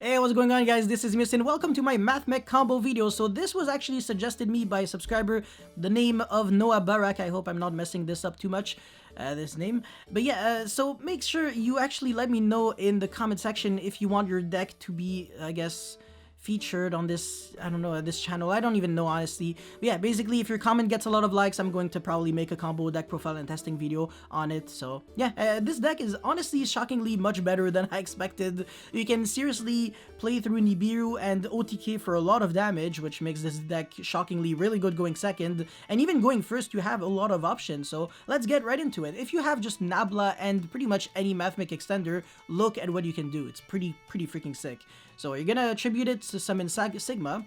Hey, what's going on, guys? This is Miss and welcome to my Mathmech combo video. So this was actually suggested me by a subscriber, the name of Noah Barak. I hope I'm not messing this up too much, this name. But yeah, so make sure you actually let me know in the comment section if you want your deck to be, I guess, featured on this, I don't know, this channel. I don't even know, honestly. But yeah, basically, if your comment gets a lot of likes, I'm going to probably make a combo deck profile and testing video on it. So yeah, this deck is honestly shockingly much better than I expected. You can seriously play through NIBIRU and OTK for a lot of damage, which makes this deck shockingly really good going second. And even going first, you have a lot of options. So let's get right into it. If you have just Nabla and pretty much any Mathmech extender, look at what you can do. It's pretty freaking sick. So you're gonna attribute it to summon Sigma.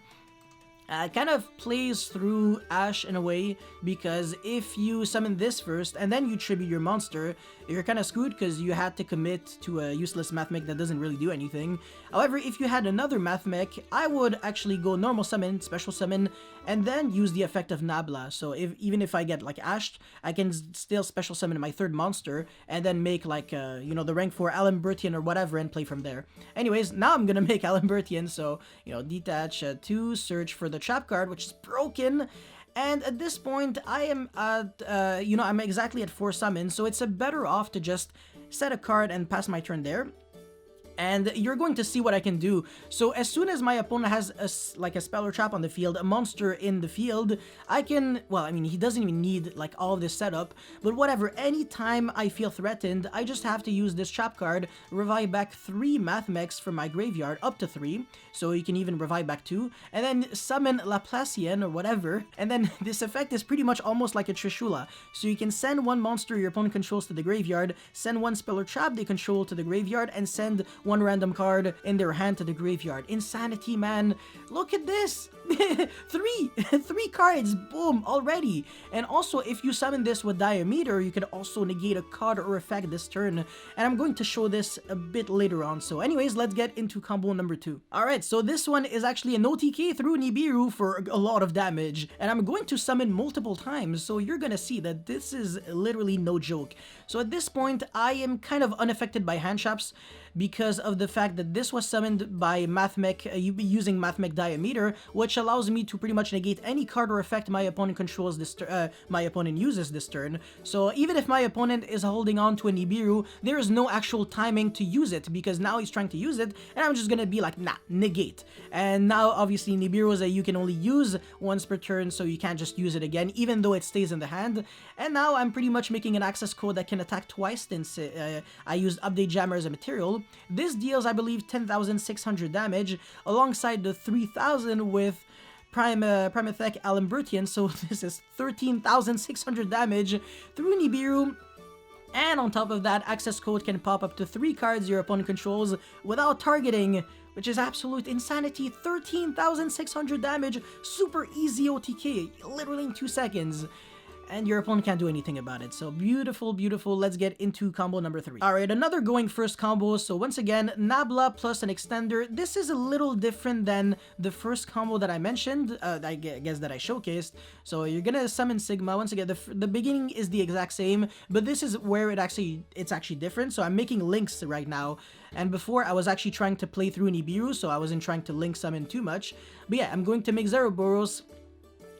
It kind of plays through Ash in a way, because if you summon this first and then you tribute your monster, you're kind of screwed because you had to commit to a useless Mathmech that doesn't really do anything. However, if you had another Mathmech, I would actually go normal summon, special summon, and then use the effect of Nabla. So even if I get like Ashed, I can still special summon my third monster and then make like, you know, the rank 4 Alimbertian or whatever and play from there. Anyways, now I'm gonna make Alimbertian, so, you know, detach 2, search for the trap card, which is broken. And at this point, I am at, you know, I'm exactly at 4 summons, so it's better off to just set a card and pass my turn there. And you're going to see what I can do. So as soon as my opponent has a spell or trap on the field, a monster in the field, I can, well, I mean, he doesn't even need like all of this setup, but whatever, anytime I feel threatened, I just have to use this trap card, revive back 3 Mathmechs from my graveyard, up to 3, so you can even revive back 2, and then summon Laplacian or whatever, and then this effect is pretty much almost like a Trishula, so you can send one monster your opponent controls to the graveyard, send one spell or trap they control to the graveyard, and send one random card in their hand to the graveyard. Insanity, man. Look at this. three cards, boom, already. And also, if you summon this with Diameter, you can also negate a card or effect this turn, and I'm going to show this a bit later on. So anyways, let's get into combo number 2. Alright, so this one is actually an OTK through Nibiru for a lot of damage, and I'm going to summon multiple times, so you're gonna see that this is literally no joke. So at this point, I am kind of unaffected by hand traps because of the fact that this was summoned by Mathmech, using Mathmech Diameter, which allows me to pretty much negate any card or effect my opponent controls this my opponent uses this turn. So even if my opponent is holding on to a Nibiru, there is no actual timing to use it, because now he's trying to use it, and I'm just gonna be like, nah, negate. And now obviously Nibiru is that you can only use once per turn, so you can't just use it again, even though it stays in the hand. And now I'm pretty much making an access code that can attack twice since I used Update Jammer as a material. This deals, I believe, 10,600 damage, alongside the 3,000 with Mathmech Alimbertian, so this is 13,600 damage through Nibiru. And on top of that, access code can pop up to 3 cards your opponent controls without targeting, which is absolute insanity. 13,600 damage, super easy OTK, literally in 2 seconds. And your opponent can't do anything about it. So beautiful, beautiful. Let's get into combo number 3. Alright, another going first combo. So once again, Nabla plus an extender. This is a little different than the first combo that I mentioned, I guess that I showcased. So you're gonna summon Sigma. Once again, the beginning is the exact same, but this is where it's actually different. So I'm making links right now. And before, I was actually trying to play through Nibiru, so I wasn't trying to link summon too much. But yeah, I'm going to make Zeroboros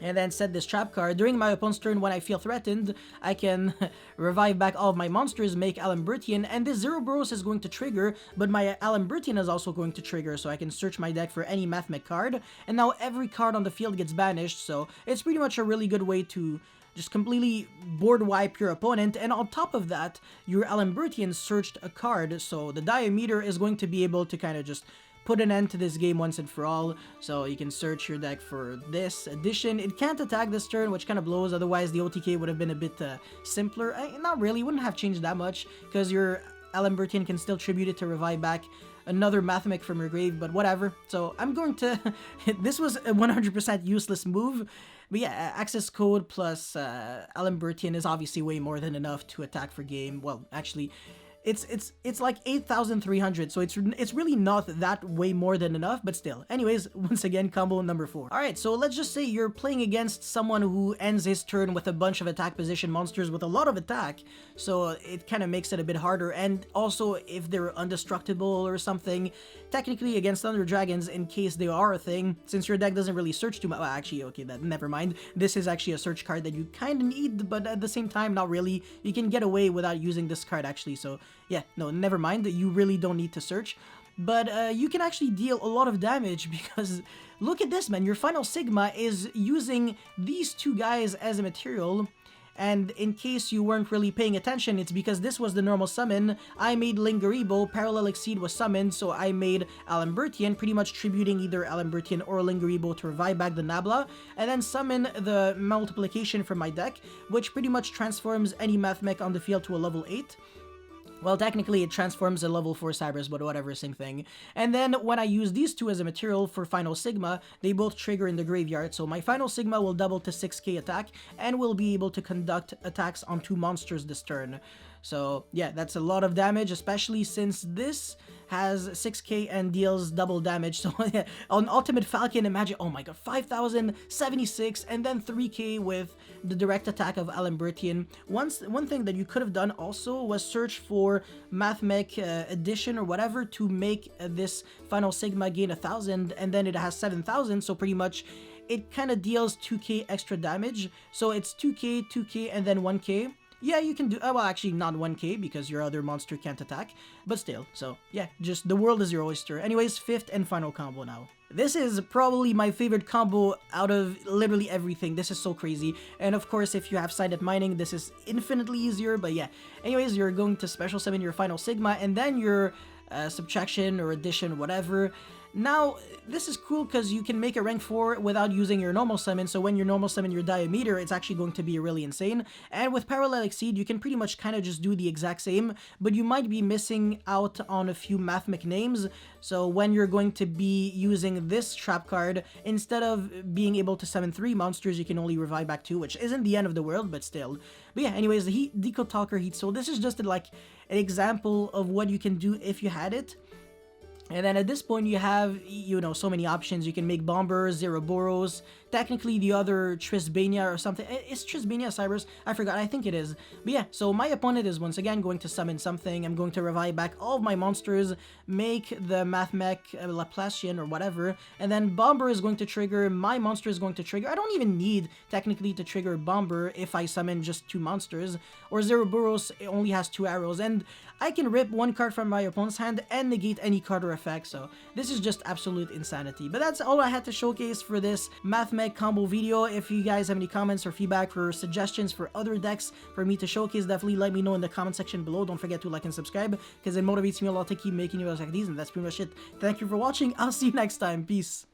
and then set this trap card. During my opponent's turn, when I feel threatened, I can revive back all of my monsters, make Alimbertian, and this Zeroboros is going to trigger, but my Alimbertian is also going to trigger, so I can search my deck for any Mathmech card, and now every card on the field gets banished, so it's pretty much a really good way to just completely board wipe your opponent. And on top of that, your Alimbertian searched a card, so the Diameter is going to be able to kind of just put an end to this game once and for all. So you can search your deck for this addition. It can't attack this turn, which kind of blows. Otherwise, the OTK would have been a bit simpler. Not really, wouldn't have changed that much, because your Alimbertian can still tribute it to revive back another Mathmech from your grave, but whatever. So I'm going to... this was a 100% useless move. But yeah, access code plus Alimbertian is obviously way more than enough to attack for game. Well, actually, it's like 8,300, so it's really not that way more than enough, but still. Anyways, once again, combo number 4. Alright, so let's just say you're playing against someone who ends his turn with a bunch of attack position monsters with a lot of attack, so it kind of makes it a bit harder, and also if they're indestructible or something, technically against Thunder Dragons, in case they are a thing, since your deck doesn't really search too much, well, actually, okay, never mind, this is actually a search card that you kind of need, but at the same time, not really. You can get away without using this card actually, so yeah, no, never mind, you really don't need to search. But you can actually deal a lot of damage because look at this, man. Your final Sigma is using these two guys as a material. And in case you weren't really paying attention, it's because this was the normal summon. I made Lingaribo, Parallel Exceed was summoned, so I made Alambertian, pretty much tributing either Alambertian or Lingaribo to revive back the Nabla, and then summon the multiplication from my deck, which pretty much transforms any Mathmech on the field to a level 8. Well, technically it transforms a level 4 Cybers, but whatever, same thing. And then when I use these two as a material for Final Sigma, they both trigger in the graveyard, so my Final Sigma will double to 6k attack, and will be able to conduct attacks on 2 monsters this turn. So yeah, that's a lot of damage, especially since this has 6k and deals double damage. So yeah, on Ultimate Falcon, imagine, oh my god, 5,076 and then 3k with the direct attack of Alambertian. One thing that you could have done also was search for Mathmech edition or whatever to make this Final Sigma gain 1,000, and then it has 7,000, so pretty much it kind of deals 2k extra damage. So it's 2k, 2k, and then 1k. Yeah, you can do, well, actually not 1k because your other monster can't attack, but still, so yeah, just the world is your oyster. Anyways, 5th and final combo now. This is probably my favorite combo out of literally everything. This is so crazy. And of course, if you have Silent Mining, this is infinitely easier, but yeah. Anyways, you're going to special summon your Final Sigma, and then your subtraction or addition, whatever. Now, this is cool because you can make a rank 4 without using your normal summon, so when you normal summon your Diameter, it's actually going to be really insane. And with Parallel Exceed, you can pretty much kind of just do the exact same, but you might be missing out on a few Mathmech names, so when you're going to be using this trap card, instead of being able to summon 3 monsters, you can only revive back 2, which isn't the end of the world, but still. But yeah, anyways, the Deco Talker Heat Soul, this is just like an example of what you can do if you had it. And then at this point you have, you know, so many options. You can make Bombers, Zeroboros, technically the other Trisbania or something. Is Trisbania Cybers? I forgot, I think it is. But yeah, so my opponent is once again going to summon something. I'm going to revive back all of my monsters, make the Mathmech Laplacian or whatever, and then Bomber is going to trigger, my monster is going to trigger. I don't even need technically to trigger Bomber if I summon just 2 monsters, or Zeroboros only has 2 arrows, and I can rip 1 card from my opponent's hand and negate any card or effect, so this is just absolute insanity. But that's all I had to showcase for this Mathmech combo video. If you guys have any comments or feedback or suggestions for other decks for me to showcase, definitely let me know in the comment section below. Don't forget to like and subscribe because it motivates me a lot to keep making videos like these, and that's pretty much it. Thank you for watching. I'll see you next time. Peace.